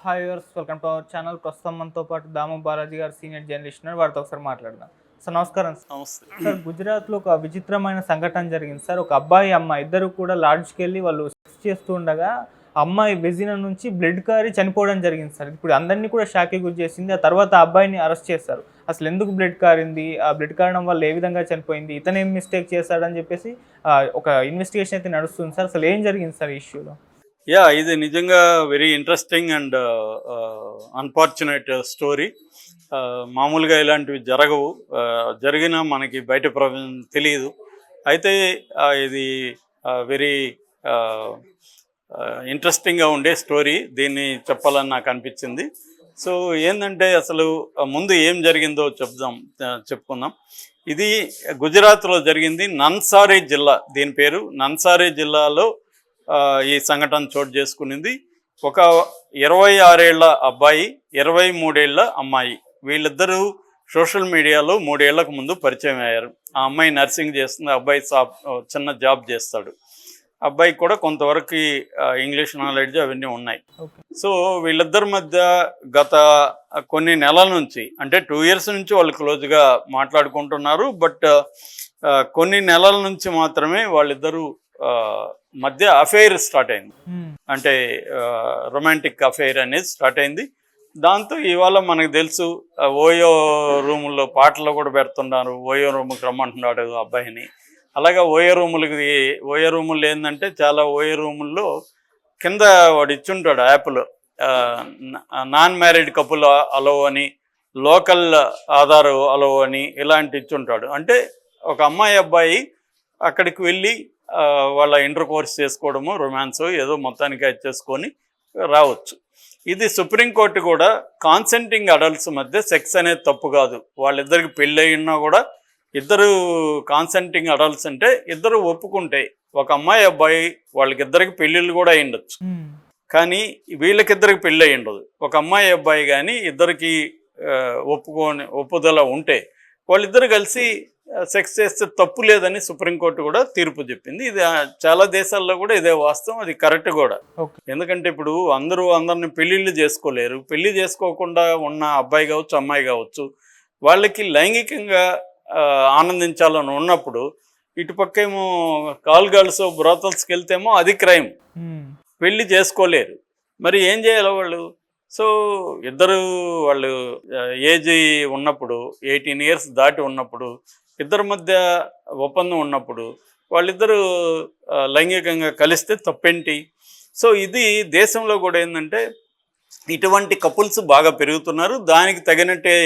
Hi viewers, welcome to our channel. ప్రస్తుతం మనతో పాటు దాము బాలాజీ గారు సీనియర్ జర్నలిస్ట్ ఉన్నారు. వారితో ఒకసారి మాట్లాడదాం. సార్ నమస్కారం. నమస్తే సార్, గుజరాత్లో ఒక విచిత్రమైన సంఘటన జరిగింది సార్. ఒక అబ్బాయి అమ్మాయి ఇద్దరు కూడా లాడ్జ్కి వెళ్ళి వాళ్ళు సెక్స్ చేస్తూ ఉండగా అమ్మాయి వెజిన నుంచి బ్లడ్ కారి చనిపోవడం జరిగింది సార్. ఇప్పుడు అందరినీ కూడా షాక్కి గురి చేసింది. ఆ తర్వాత ఆ అబ్బాయిని అరెస్ట్ చేస్తారు. అసలు ఎందుకు బ్లడ్ కారింది, ఆ బ్లడ్ కారడం వల్ల ఏ విధంగా చనిపోయింది, ఇతను ఏం మిస్టేక్ చేశాడని చెప్పేసి ఒక ఇన్వెస్టిగేషన్ అయితే నడుస్తుంది సార్. అసలు ఏం జరిగింది సార్ ఈ ఇష్యూలో? ఇది నిజంగా very interesting and unfortunate story. మామూలుగా ఇలాంటివి జరగవు, జరిగినా మనకి బయట ప్రపంచం తెలియదు. అయితే ఇది వెరీ ఇంట్రెస్టింగ్గా ఉండే స్టోరీ, దీన్ని చెప్పాలని నాకు అనిపించింది. సో ఏంటంటే అసలు ముందు ఏం జరిగిందో చెప్పుకుందాం. ఇది గుజరాత్లో జరిగింది. నన్సారీ జిల్లా, దీని పేరు నన్సారీ జిల్లాలో ఈ సంఘటన చోటు చేసుకునింది. ఒక 26 ఏళ్ల అబ్బాయి, 23 ఏళ్ల అమ్మాయి, వీళ్ళిద్దరూ సోషల్ మీడియాలో 3 ఏళ్లకు ముందు పరిచయం అయ్యారు. ఆ అమ్మాయి నర్సింగ్ చేస్తుంది, అబ్బాయి చిన్న జాబ్ చేస్తాడు. అబ్బాయికి కూడా కొంతవరకు ఇంగ్లీష్ నాలెడ్జ్ అవన్నీ ఉన్నాయి. సో వీళ్ళిద్దరి మధ్య గత కొన్ని నెలల నుంచి, అంటే 2 years నుంచి వాళ్ళు క్లోజ్గా మాట్లాడుకుంటున్నారు. బట్ కొన్ని నెలల నుంచి మాత్రమే వాళ్ళిద్దరూ మధ్య అఫైర్ స్టార్ట్ అయింది. అంటే రొమాంటిక్ అఫైర్ అనేది స్టార్ట్ అయింది. దాంతో ఇవాళ మనకు తెలుసు, ఓయో రూముల్లో పాటలు కూడా పెడుతున్నారు. ఓయో రూముకి రమ్మంటున్నాడు అబ్బాయిని. అలాగే ఓయో రూములు ఏంటంటే చాలా ఓయో రూముల్లో కింద వాడు ఇచ్చుంటాడు యాప్లో, నాన్ మ్యారీడ్ కపుల్ అలో అని, లోకల్ ఆధార్ అలో అని ఇలాంటి ఇచ్చుంటాడు. అంటే ఒక అమ్మాయి అబ్బాయి అక్కడికి వెళ్ళి వాళ్ళ ఇంటర్ కోర్స్ చేసుకోవడము, రొమాన్స్ ఏదో మొత్తానికి చేసుకొని రావచ్చు. ఇది సుప్రీంకోర్టు కూడా కాన్సెంటింగ్ అడల్ట్స్ మధ్య సెక్స్ అనేది తప్పు కాదు. వాళ్ళిద్దరికి పెళ్ళి అయినా కూడా ఇద్దరు కాన్సెంటింగ్ అడల్ట్స్ అంటే ఇద్దరు ఒప్పుకుంటే, ఒక అమ్మాయి అబ్బాయి వాళ్ళకిద్దరికి పెళ్ళిళ్ళు కూడా అయ్యుండొచ్చు, కానీ వీళ్ళకిద్దరికి పెళ్ళి అయ్యి ఉండదు. ఒక అమ్మాయి అబ్బాయి కానీ ఇద్దరికి ఒప్పుదల ఉంటే వాళ్ళిద్దరు కలిసి సెక్స్ చేస్తే తప్పు లేదని సుప్రీంకోర్టు కూడా తీర్పు చెప్పింది. ఇది చాలా దేశాల్లో కూడా ఇదే వాస్తవం, అది కరెక్ట్ కూడా. ఎందుకంటే ఇప్పుడు అందరిని పెళ్ళిళ్ళు చేసుకోలేరు. పెళ్లి చేసుకోకుండా ఉన్న అబ్బాయి కావచ్చు, అమ్మాయి కావచ్చు, వాళ్ళకి లైంగికంగా ఆనందించాలని ఉన్నప్పుడు ఇటుపక్క ఏమో కాల్ గర్ల్స్ బ్రోతల్స్కి వెళ్తేమో అది క్రైమ్, పెళ్లి చేసుకోలేరు. మరి ఏం చేయాలి వాళ్ళు? సో వాళ్ళు ఏజ్ ఉన్నప్పుడు, 18 years దాటి ఉన్నప్పుడు, ఇద్దరి మధ్య ఒప్పందం ఉన్నప్పుడు వాళ్ళిద్దరూ లైంగికంగా కలిస్తే తప్పేంటి? సో ఇది దేశంలో కూడా ఏంటంటే ఇటువంటి కపుల్స్ బాగా పెరుగుతున్నారు. దానికి తగినట్టే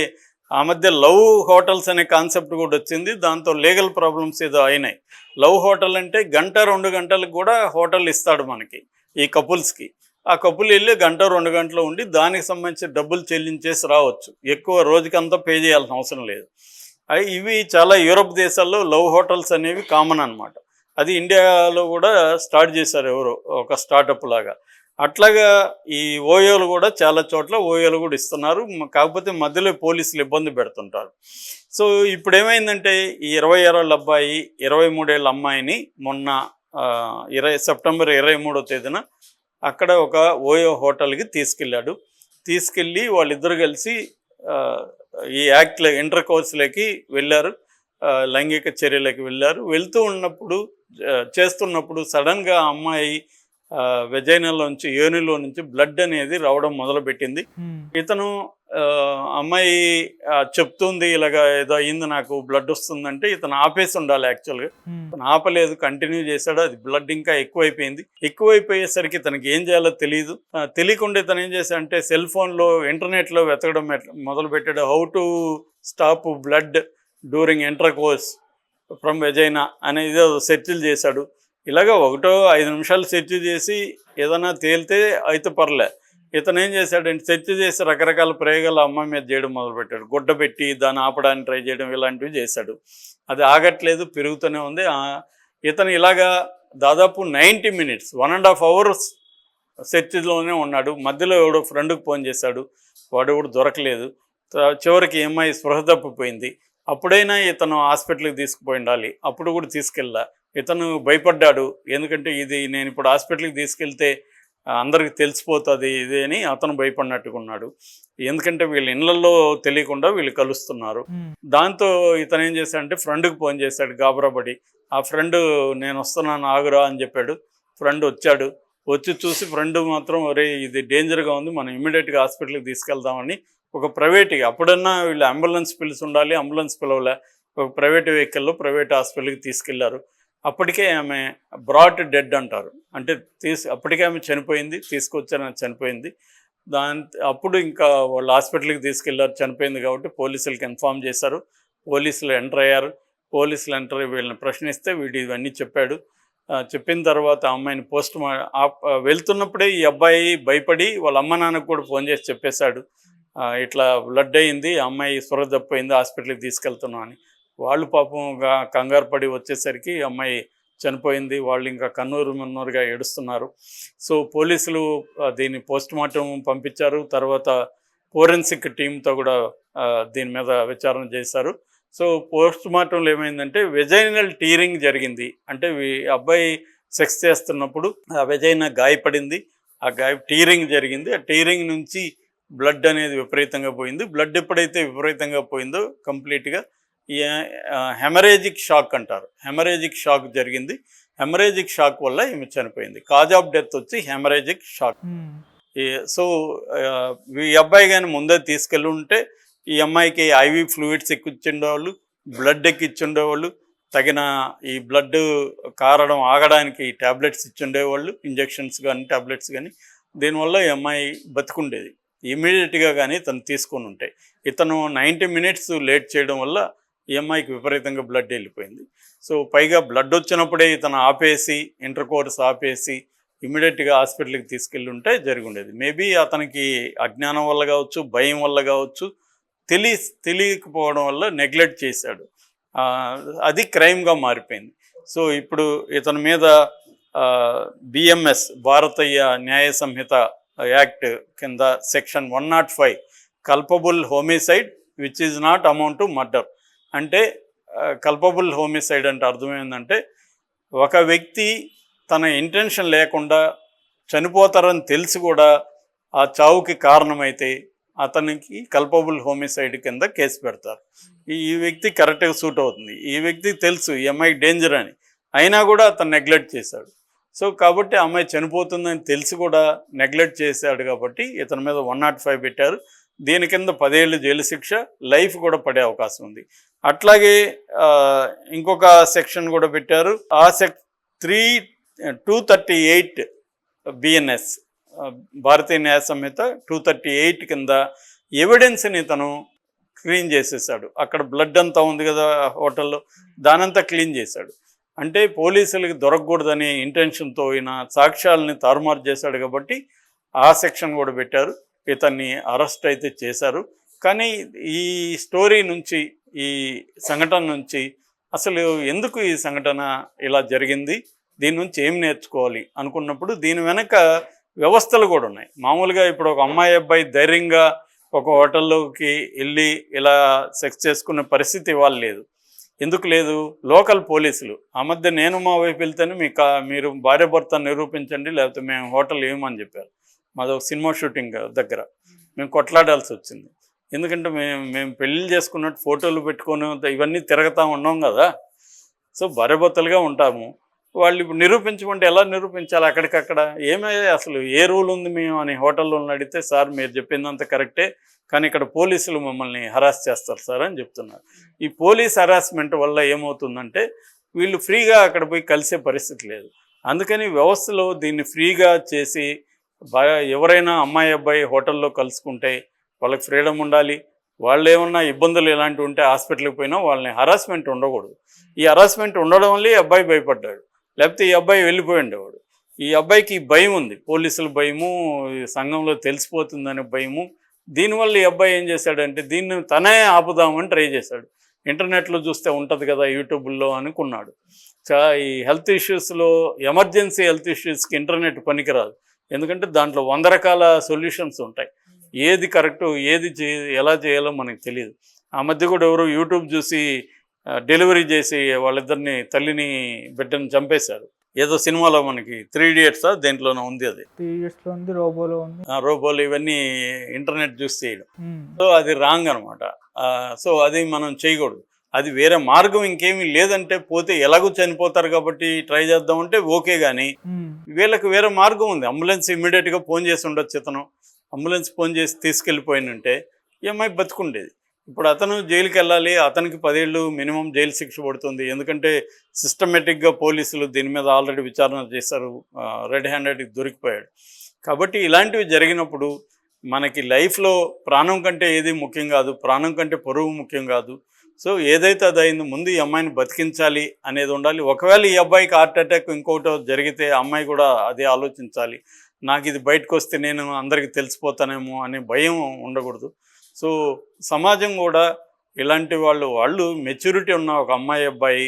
ఆ మధ్య లవ్ హోటల్స్ అనే కాన్సెప్ట్ కూడా వచ్చింది. దాంతో లీగల్ ప్రాబ్లమ్స్ ఏదో అయినాయి. లవ్ హోటల్ అంటే 1-2 గంటలకు కూడా హోటల్ ఇస్తాడు మనకి ఈ కపుల్స్కి. ఆ కపుల్ వెళ్ళి 1-2 గంటలు ఉండి దానికి సంబంధించి డబ్బులు చెల్లించేసి రావచ్చు. ఎక్కువ రోజుకంతా పే చేయాల్సిన అవసరం లేదు. ఇవి చాలా యూరోప్ దేశాల్లో లవ్ హోటల్స్ అనేవి కామన్ అనమాట. అది ఇండియాలో కూడా స్టార్ట్ చేశారు ఎవరో, ఒక స్టార్టప్ లాగా. అట్లాగా ఈ ఓయోలు కూడా చాలా చోట్ల ఓయోలు కూడా ఇస్తున్నారు. కాకపోతే మధ్యలో పోలీసులు ఇబ్బంది పెడుతుంటారు. సో ఇప్పుడు ఏమైందంటే ఈ 26 ఏళ్ల అబ్బాయి, 23 ఏళ్ల అమ్మాయిని మొన్న సెప్టెంబర్ 23వ తేదీన అక్కడ ఒక ఓయో హోటల్కి తీసుకెళ్ళి వాళ్ళిద్దరు కలిసి ఈ యాక్ట్లో ఇంటర్ కోర్సులకి వెళ్ళారు, లైంగిక చర్యలకి వెళ్ళారు. చేస్తున్నప్పుడు సడన్గా అమ్మాయి వెజైనాలోంచి, యోనిలో నుంచి బ్లడ్ అనేది రావడం మొదలుపెట్టింది. ఇతను అమ్మాయి చెప్తుంది ఇలాగ ఏదో అయింది, నాకు బ్లడ్ వస్తుందంటే ఇతను ఆపేసి ఉండాలి. యాక్చువల్గా ఇతను ఆపలేదు, కంటిన్యూ చేశాడు. అది బ్లడ్ ఇంకా ఎక్కువైపోయేసరికి ఇతనికి ఏం చేయాలో తెలియకుండా ఇతను ఏం చేశాడంటే సెల్ ఫోన్లో, ఇంటర్నెట్లో వెతకడం మొదలుపెట్టాడు. How to stop blood during inter course from vagina అనేది సెర్చ్లు చేశాడు. ఇలాగ 1-5 నిమిషాలు సెర్చ్ చేసి ఏదైనా తేలితే అయితే పర్లే. ఇతను ఏం చేశాడంటే సెర్చ్ చేసి రకరకాల ప్రయోగాలు అమ్మాయి మీద చేయడం మొదలుపెట్టాడు. గుడ్డ పెట్టి దాన్ని ఆపడానికి ట్రై చేయడం, ఇలాంటివి చేశాడు. అది ఆగట్లేదు, పెరుగుతూనే ఉంది. ఇతను ఇలాగా దాదాపు 90 minutes, 1.5 hours సెర్చ్లోనే ఉన్నాడు. మధ్యలో ఎవడో ఫ్రెండ్కి ఫోన్ చేశాడు, వాడు కూడా దొరకలేదు. చివరికి అమ్మాయి స్పృహ తప్పిపోయింది. అప్పుడైనా ఇతను హాస్పిటల్కి తీసుకుపోయి ఉండాలి, అప్పుడు కూడా తీసుకెళ్ళా. ఇతను భయపడ్డాడు. ఎందుకంటే నేను ఇప్పుడు హాస్పిటల్కి తీసుకెళ్తే అందరికి తెలిసిపోతుంది ఇది అని అతను భయపడినట్టుగా ఉన్నాడు. ఎందుకంటే వీళ్ళ ఇళ్లలో తెలియకుండా వీళ్ళు కలుస్తున్నారు. దాంతో ఇతను ఏం చేశాడంటే ఫ్రెండ్కి ఫోన్ చేశాడు గాబరాబడి. ఆ ఫ్రెండ్ నేను వస్తున్నాను ఆగురా అని చెప్పాడు. ఫ్రెండ్ వచ్చాడు. వచ్చి చూసి ఫ్రెండ్ మాత్రం ఒరే ఇది డేంజర్గా ఉంది, మనం ఇమ్మీడియట్గా హాస్పిటల్కి తీసుకెళ్దామని ఒక ప్రైవేట్గా, అప్పుడన్నా వీళ్ళు అంబులెన్స్ పిలిచి ఉండాలి, అంబులెన్స్ పిలవలే, ఒక ప్రైవేట్ వెహికల్లో ప్రైవేట్ హాస్పిటల్కి తీసుకెళ్లారు. అప్పటికే ఆమె బ్రాట్ డెడ్ అంటారు, అంటే అప్పటికే ఆమె చనిపోయింది, తీసుకొచ్చారు చనిపోయింది. అప్పుడు ఇంకా వాళ్ళు హాస్పిటల్కి తీసుకెళ్లారు, చనిపోయింది కాబట్టి పోలీసులకు ఇన్ఫామ్ చేశారు. పోలీసులు ఎంటర్ అయ్యారు. పోలీసులు ఎంటర్ అయ్యి వీళ్ళని ప్రశ్నిస్తే వీడు ఇవన్నీ చెప్పాడు. చెప్పిన తర్వాత అమ్మాయిని వెళ్తున్నప్పుడే ఈ అబ్బాయి భయపడి వాళ్ళ అమ్మ నాన్నకు కూడా ఫోన్ చేసి చెప్పేశాడు, ఇట్లా బ్లడ్ అయింది, అమ్మాయి స్పృహ తప్పిపోయింది, హాస్పిటల్కి తీసుకెళ్తున్నాం అని. వాళ్ళు పాపం కంగారు పడి వచ్చేసరికి అమ్మాయి చనిపోయింది. వాళ్ళు ఇంకా కన్నూరుగా ఏడుస్తున్నారు. సో పోలీసులు దీన్ని పోస్ట్మార్టం పంపించారు. తర్వాత ఫోరెన్సిక్ టీంతో కూడా దీని మీద విచారణ చేశారు. సో పోస్ట్మార్టంలో ఏమైందంటే వెజైనల్ టీరింగ్ జరిగింది. అంటే అబ్బాయి సెక్స్ చేస్తున్నప్పుడు ఆ వెజైనా గాయపడింది, ఆ టీరింగ్ జరిగింది. ఆ టీరింగ్ నుంచి బ్లడ్ అనేది విపరీతంగా పోయింది. బ్లడ్ ఎప్పుడైతే విపరీతంగా పోయిందో కంప్లీట్గా హెమరేజిక్ షాక్ అంటారు, హెమరేజిక్ షాక్ జరిగింది. హెమరేజిక్ షాక్ వల్ల ఈమె చనిపోయింది. కాజ్ ఆఫ్ డెత్ వచ్చి హెమరేజిక్ షాక్. సో ఈ అబ్బాయి కానీ ముందే తీసుకెళ్ళి ఉంటే ఈ అమ్మాయికి ఐవి ఫ్లూయిడ్స్ ఎక్కించుండేవాళ్ళు, బ్లడ్ ఎక్కించుండేవాళ్ళు, తగిన ఈ బ్లడ్ కారడం ఆగడానికి ట్యాబ్లెట్స్ ఇచ్చుండేవాళ్ళు, ఇంజెక్షన్స్ కానీ ట్యాబ్లెట్స్ కానీ. దీనివల్ల ఈ అమ్మాయి బతికుండేది ఇమీడియట్గా కానీ తను తీసుకొని ఉంటే. ఇతను 90 మినిట్స్ లేట్ చేయడం వల్ల ఈ అమ్మాయికి విపరీతంగా బ్లడ్ వెళ్ళిపోయింది. సో పైగా బ్లడ్ వచ్చినప్పుడే ఇతను ఆపేసి ఇంటర్ కోర్స్ ఆపేసి ఇమీడియట్గా హాస్పిటల్కి తీసుకెళ్ళి ఉంటే జరిగి ఉండేది. మేబీ అతనికి అజ్ఞానం వల్ల కావచ్చు, భయం వల్ల కావచ్చు, తెలియకపోవడం వల్ల నెగ్లెక్ట్ చేశాడు. అది క్రైమ్గా మారిపోయింది. సో ఇప్పుడు ఇతని మీద బిఎంఎస్ భారతీయ న్యాయ సంహిత యాక్ట్ కింద section 105 culpable homicide which is not amount to murder. అంటే కల్పబుల్ హోమిసైడ్ అంటే అర్థమైందంటే ఒక వ్యక్తి తన ఇంటెన్షన్ లేకుండా చనిపోతారని తెలిసి కూడా ఆ చావుకి కారణమైతే అతనికి కల్పబుల్ హోమిసైడ్ కింద కేసు పెడతారు. ఈ వ్యక్తి కరెక్ట్గా సూట్ అవుతుంది, ఈ వ్యక్తికి తెలుసు ఈ అమ్మాయికి డేంజర్ అని, అయినా కూడా అతను నెగ్లెక్ట్ చేశాడు. సో కాబట్టి అమ్మాయి చనిపోతుందని తెలిసి కూడా నెగ్లెక్ట్ చేశాడు కాబట్టి ఇతని మీద 105 పెట్టారు. దీని కింద 10 ఏళ్ళు జైలు శిక్ష, లైఫ్ కూడా పడే అవకాశం ఉంది. అట్లాగే ఇంకొక సెక్షన్ కూడా పెట్టారు. ఆ 238 బిఎన్ఎస్ భారతీయ న్యాయ సంహిత 238 కింద ఎవిడెన్స్ని తను క్లీన్ చేసేసాడు. అక్కడ బ్లడ్ అంతా ఉంది కదా హోటల్లో, దానంతా క్లీన్ చేశాడు. అంటే పోలీసులకి దొరకకూడదనే ఇంటెన్షన్తో ఈయన సాక్ష్యాలని తారుమారు చేశాడు కాబట్టి ఆ సెక్షన్ కూడా పెట్టారు. ఇతన్ని అరెస్ట్ అయితే చేశారు. కానీ ఈ స్టోరీ నుంచి, ఈ సంఘటన నుంచి అసలు ఎందుకు ఈ సంఘటన ఇలా జరిగింది, దీని నుంచి ఏం నేర్చుకోవాలి అనుకున్నప్పుడు దీని వెనక వ్యవస్థలు కూడా ఉన్నాయి. మామూలుగా ఇప్పుడు ఒక అమ్మాయి అబ్బాయి ధైర్యంగా ఒక హోటల్లోకి వెళ్ళి ఇలా సెక్స్ చేసుకునే పరిస్థితి ఇవాళ లేదు. ఎందుకు లేదు? లోకల్ పోలీసులు ఆ మధ్య నేను మా వైపు వెళ్తేనే మీరు భార్య భర్త నిరూపించండి లేకపోతే మేము హోటల్ ఏమని చెప్పారు. మాది ఒక సినిమా షూటింగ్ దగ్గర మేము కొట్లాడాల్సి వచ్చింది. ఎందుకంటే మేము పెళ్ళి చేసుకున్నట్టు ఫోటోలు పెట్టుకొని ఇవన్నీ తిరగతా ఉన్నాం కదా. సో భార్య భర్తలుగా ఉంటాము. వాళ్ళు ఇప్పుడు నిరూపించమంటే ఎలా నిరూపించాలి? అక్కడికక్కడ అసలు ఏ రూల్ ఉంది మేము అని హోటల్లో అడిగితే, సార్ మీరు చెప్పిందంత కరెక్టే, కానీ ఇక్కడ పోలీసులు మమ్మల్ని హరాస్ చేస్తారు సార్ అని చెప్తున్నారు. ఈ పోలీస్ హరాస్మెంట్ వల్ల ఏమవుతుందంటే వీళ్ళు ఫ్రీగా అక్కడ పోయి కలిసే పరిస్థితి లేదు. అందుకని వ్యవస్థలో దీన్ని ఫ్రీగా చేసి ఎవరైనా అమ్మాయి అబ్బాయి హోటల్లో కలుసుకుంటే వాళ్ళకి ఫ్రీడమ్ ఉండాలి. వాళ్ళు ఏమన్నా ఇబ్బందులు ఇలాంటివి ఉంటే హాస్పిటల్కి పోయినా వాళ్ళని హరాస్మెంట్ ఉండకూడదు. ఈ హరాస్మెంట్ ఉండడం వల్ల ఈ అబ్బాయి భయపడ్డాడు, లేకపోతే ఈ అబ్బాయి వెళ్ళిపోయి ఉండేవాడు. ఈ అబ్బాయికి భయం ఉంది, పోలీసుల భయము, సంఘంలో తెలిసిపోతుందనే భయము. దీనివల్ల ఈ అబ్బాయి ఏం చేశాడంటే దీన్ని తనే ఆపుదామని ట్రై చేశాడు. ఇంటర్నెట్లో చూస్తే ఉంటుంది కదా యూట్యూబ్లో అనుకున్నాడు. ఈ హెల్త్ ఇష్యూస్లో, ఎమర్జెన్సీ హెల్త్ ఇష్యూస్కి ఇంటర్నెట్ పనికిరాదు. ఎందుకంటే దాంట్లో 100 రకాల సొల్యూషన్స్ ఉంటాయి. ఏది కరెక్టు, ఎలా చేయాలో మనకు తెలియదు. ఆ మధ్య కూడా ఎవరు యూట్యూబ్ చూసి డెలివరీ చేసి వాళ్ళిద్దరిని, తల్లిని బిడ్డని చంపేశారు. ఏదో సినిమాలో మనకి 3 ఇడియట్సా దేంట్లోనో ఉంది అది. 3 ఇయర్స్లో ఉంది, రోబోలో ఉంది. రోబోలు ఇవన్నీ ఇంటర్నెట్ చూసి చేయడం. ఉమ్, సో అది రాంగ్ అనమాట. సో అది మనం చేయకూడదు. అది వేరే మార్గం ఇంకేమీ లేదంటే పోతే ఎలాగో చనిపోతారు కాబట్టి ట్రై చేద్దామంటే ఓకే, కానీ ఉమ్, వీళ్ళకి వేరే మార్గం ఉంది. అంబులెన్స్ ఇమ్మీడియట్గా ఫోన్ చేసి ఉండొచ్చు. ఇతను అంబులెన్స్ ఫోన్ చేసి తీసుకెళ్ళిపోయినంటే ఈ అమ్మాయి బతుకుండేది. ఇప్పుడు అతను జైలుకి వెళ్ళాలి, అతనికి 10 ఏళ్ళు మినిమం జైలు శిక్ష పడుతుంది. ఎందుకంటే సిస్టమేటిక్గా పోలీసులు దీని మీద ఆల్రెడీ విచారణ చేశారు, రెడ్ హ్యాండెడ్కి దొరికిపోయాడు. కాబట్టి ఇలాంటివి జరిగినప్పుడు మనకి లైఫ్లో ప్రాణం కంటే ఏది ముఖ్యం కాదు, ప్రాణం కంటే పరువు ముఖ్యం కాదు. సో ఏదైతే అది అయిందో ముందు ఈ అమ్మాయిని బతికించాలి అనేది ఉండాలి. ఒకవేళ ఈ అబ్బాయికి హార్ట్ అటాక్ ఇంకోటో జరిగితే అమ్మాయి కూడా అదే ఆలోచించాలి. నాకు ఇది బయటకు వస్తే నేను అందరికీ తెలిసిపోతానేమో అనే భయం ఉండకూడదు. సో సమాజం కూడా ఇలాంటి వాళ్ళు మెచ్యూరిటీ ఉన్న ఒక అమ్మాయి అబ్బాయి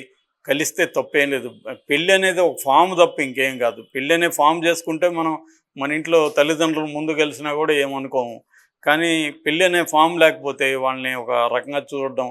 కలిస్తే తప్పేం లేదు. పెళ్ళి అనేది ఒక ఫామ్ తప్ప ఇంకేం కాదు. పెళ్ళి అనే ఫామ్ చేసుకుంటే మనం మన ఇంట్లో తల్లిదండ్రులు ముందు కలిసినా కూడా ఏమనుకోము. కానీ పెళ్ళి అనే ఫామ్ లేకపోతే వాళ్ళని ఒక రకంగా చూడడం,